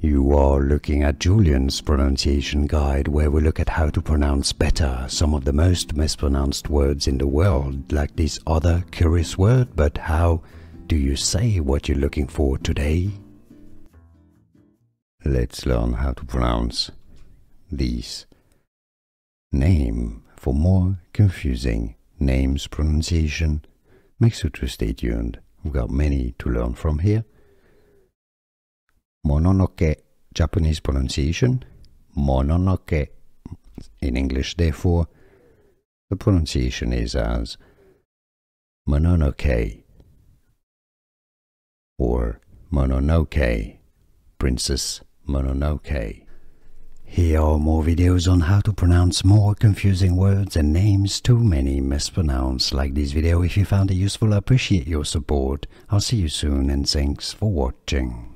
You are looking at Julian's pronunciation guide, where we look at how to pronounce better some of the most mispronounced words in the world, like this other curious word. But how do you say what you're looking for today? Let's learn how to pronounce these names. For more confusing names pronunciation, make sure to stay tuned. We've got many to learn from here. Mononoke, Japanese pronunciation. Mononoke in English, therefore, the pronunciation is as Mononoke or Mononoke, Princess Mononoke. Here are more videos on how to pronounce more confusing words and names too many mispronounced. Like this video if you found it useful. I appreciate your support. I'll see you soon and thanks for watching.